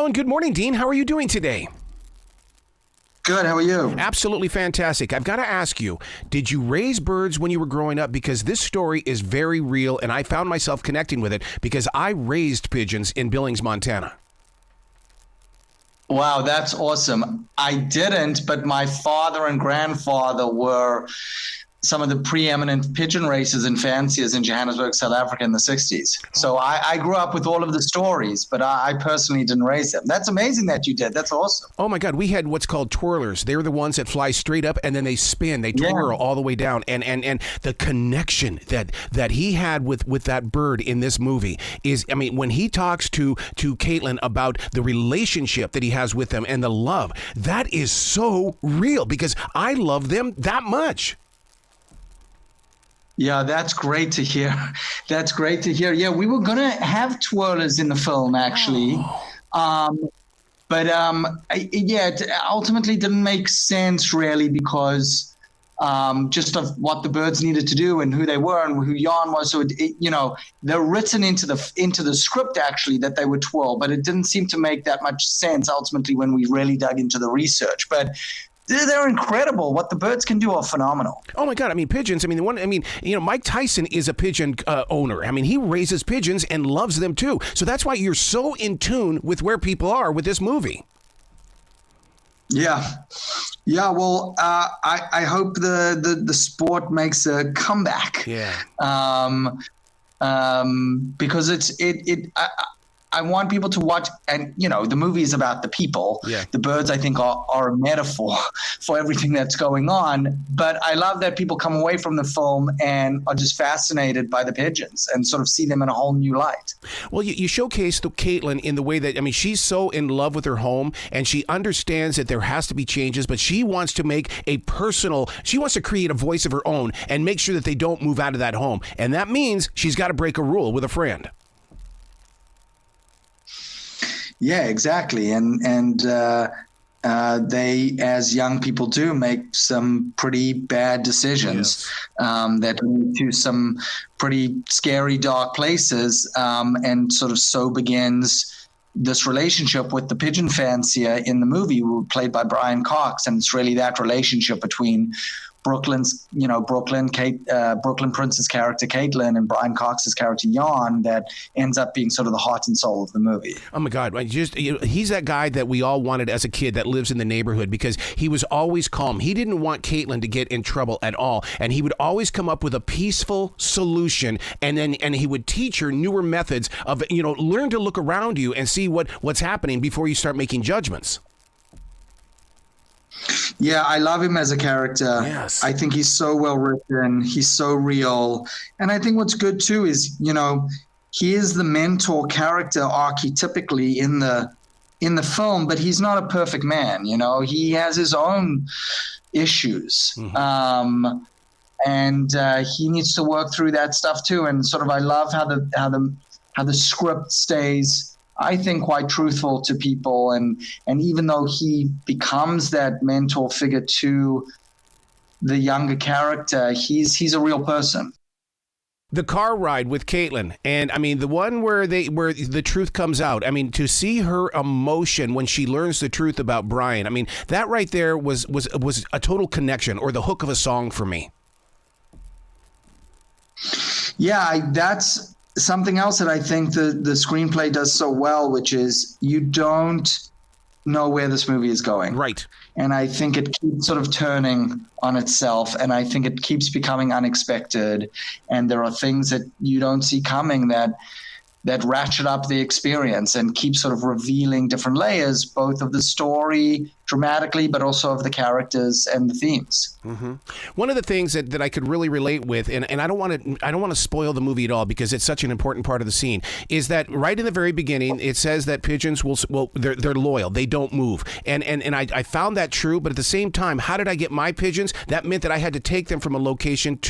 Hello and good morning, Dean. How are you doing today? Good. How are you? Absolutely fantastic. I've got to ask you, did you raise birds when you were growing up? Because this story is very real, and I found myself connecting with it because I raised pigeons in Billings, Montana. Wow, that's awesome. I didn't, but my father and grandfather were some of the preeminent pigeon racers and fanciers in Johannesburg, South Africa in the 60s. So I grew up with all of the stories, but I personally didn't raise them. That's amazing that you did. That's awesome. Oh my God, we had what's called twirlers. They're the ones that fly straight up and then they spin, they twirl all the way down. And the connection that he had with that bird in this movie is, I mean, when he talks to Kaitlyn about the relationship that he has with them and the love, that is so real because I love them that much. Yeah, that's great to hear. That's great to hear. Yeah, we were going to have twirlers in the film, actually. It ultimately didn't make sense, really, because just of what the birds needed to do and who they were and who Jaan was. So, they're written into the script, actually, that they would twirl, but it didn't seem to make that much sense, ultimately, when we really dug into the research. But they're incredible. What the birds can do are phenomenal. Oh my God! I mean, pigeons. I mean, Mike Tyson is a pigeon owner. I mean, he raises pigeons and loves them too. So that's why you're so in tune with where people are with this movie. Yeah. Well, I hope the sport makes a comeback. Yeah. Because I want people to watch, and the movie is about the people. Yeah. The birds, I think, are a metaphor for everything that's going on. But I love that people come away from the film and are just fascinated by the pigeons and sort of see them in a whole new light. Well, you showcase the Kaitlyn in the way that, I mean, she's so in love with her home and she understands that there has to be changes, but she wants to make she wants to create a voice of her own and make sure that they don't move out of that home. And that means she's got to break a rule with a friend. Yeah, exactly. And they, as young people do, make some pretty bad decisions that lead to some pretty scary, dark places. And sort of so begins this relationship with the pigeon fancier in the movie, played by Brian Cox. And it's really that relationship between Brooklyn Prince's character Kaitlyn and Brian Cox's character Jaan that ends up being sort of the heart and soul of the movie. Oh my God! He's that guy that we all wanted as a kid that lives in the neighborhood because he was always calm. He didn't want Kaitlyn to get in trouble at all, and he would always come up with a peaceful solution. And he would teach her newer methods of learn to look around you and see what's happening before you start making judgments. Yeah, I love him as a character. Yes. I think he's so well written. He's so real. And I think what's good too is, he is the mentor character archetypically in the film, but he's not a perfect man. He has his own issues. Mm-hmm. And he needs to work through that stuff too. And sort of, I love how the script stays, I think, quite truthful to people. And even though he becomes that mentor figure to the younger character, he's a real person. The car ride with Kaitlyn, and I mean the one where the truth comes out. I mean, to see her emotion when she learns the truth about Brian. I mean, that right there was a total connection, or the hook of a song for me. Yeah, that's something else that I think the screenplay does so well, which is you don't know where this movie is going. Right. And I think it keeps sort of turning on itself, and I think it keeps becoming unexpected. And there are things that you don't see coming that ratchet up the experience and keep sort of revealing different layers, both of the story dramatically, but also of the characters and the themes. Mm-hmm. One of the things that I could really relate with, and I don't want to spoil the movie at all because it's such an important part of the scene, is that right in the very beginning it says that pigeons they're loyal, they don't move, and I found that true. But at the same time, how did I get my pigeons? That meant that I had to take them from a location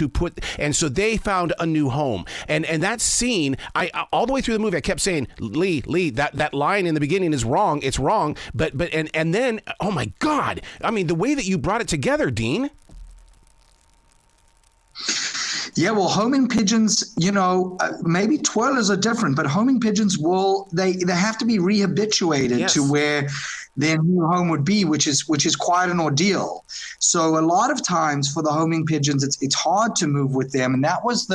and so they found a new home. And that scene, I all the way through the movie I kept saying, Lee, that line in the beginning is wrong. It's wrong. But then, oh my God! I mean, the way that you brought it together, Dean. Yeah, well, homing pigeons, maybe twirlers are different, but homing pigeons they have to be rehabituated to where their new home would be, which is quite an ordeal. So a lot of times for the homing pigeons, it's hard to move with them, and that was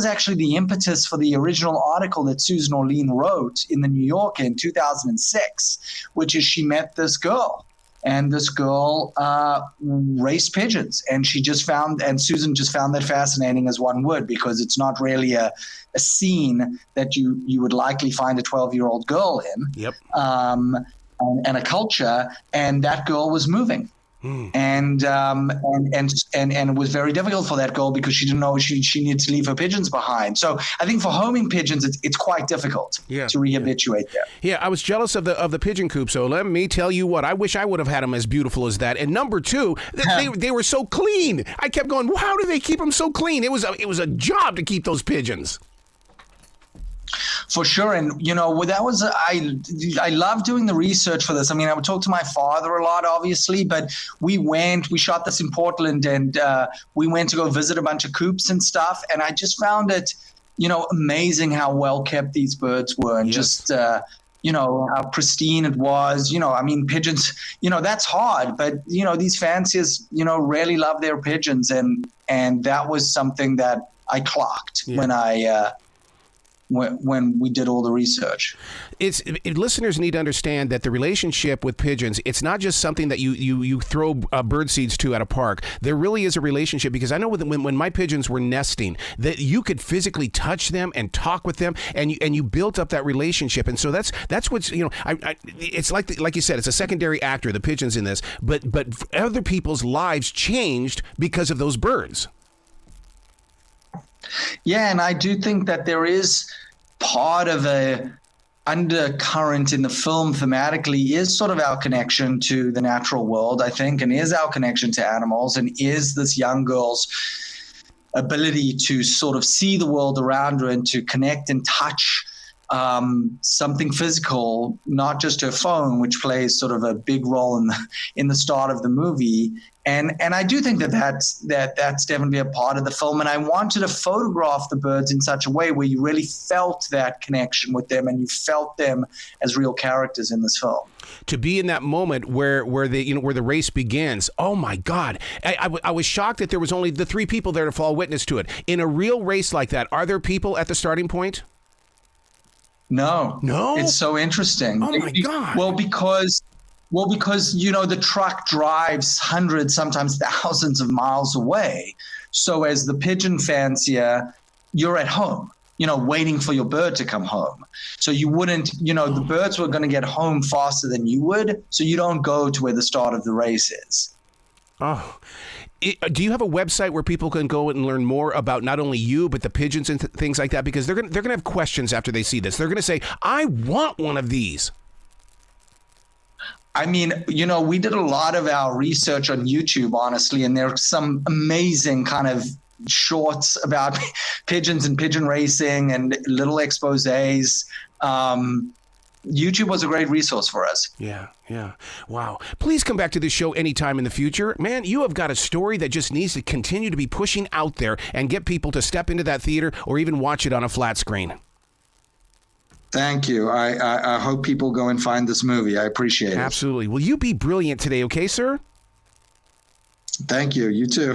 actually the impetus for the original article that Susan Orlean wrote in the New Yorker in 2006, which is she met this girl. And this girl raced pigeons, and Susan just found that fascinating as one would, because it's not really a scene that you would likely find a 12-year-old girl in. Yep. And a culture, and that girl was moving. And it was very difficult for that girl because she didn't know she needed to leave her pigeons behind. So I think for homing pigeons, it's quite difficult to rehabituate them. Yeah, I was jealous of the pigeon coop. So let me tell you what, I wish I would have had them as beautiful as that. And number two, they were so clean. I kept going, how do they keep them so clean? It was a job to keep those pigeons. For sure. And, that was, I love doing the research for this. I mean, I would talk to my father a lot, obviously, but we shot this in Portland, and we went to go visit a bunch of coops and stuff. And I just found it, amazing how well kept these birds were, and just, how pristine it was. I mean, pigeons, that's hard, but, these fanciers, really love their pigeons. And that was something that I clocked when we did all the research. Listeners need to understand that the relationship with pigeons, it's not just something that you throw bird seeds to at a park. There really is a relationship, because I know when my pigeons were nesting, that you could physically touch them and talk with them, and you built up that relationship. And so that's what's, it's like you said, it's a secondary actor, the pigeons in this, but other people's lives changed because of those birds. Yeah, and I do think that there is part of a undercurrent in the film thematically is sort of our connection to the natural world, I think, and is our connection to animals, and is this young girl's ability to sort of see the world around her and to connect and touch something physical, not just her phone, which plays sort of a big role in the start of the movie. And I do think that's definitely a part of the film. And I wanted to photograph the birds in such a way where you really felt that connection with them, and you felt them as real characters in this film. To be in that moment where the race begins. Oh my God. I was shocked that there was only the 3 people there to fall witness to it. In a real race like that, are there people at the starting point? No. It's so interesting. Oh my God. Well, because the truck drives hundreds, sometimes thousands of miles away. So as the pigeon fancier, you're at home, waiting for your bird to come home. So you wouldn't, the birds were going to get home faster than you would. So you don't go to where the start of the race is. Oh. Do you have a website where people can go and learn more about not only you, but the pigeons and things like that? Because they're going to have questions after they see this. They're going to say, I want one of these. I mean, we did a lot of our research on YouTube, honestly, and there's some amazing kind of shorts about pigeons and pigeon racing and little exposés. YouTube was a great resource for us. Yeah. Wow. Please come back to this show anytime in the future. Man, you have got a story that just needs to continue to be pushing out there and get people to step into that theater or even watch it on a flat screen. Thank you. I hope people go and find this movie. I appreciate it. Absolutely. Will you be brilliant today, okay, sir? Thank you. You too.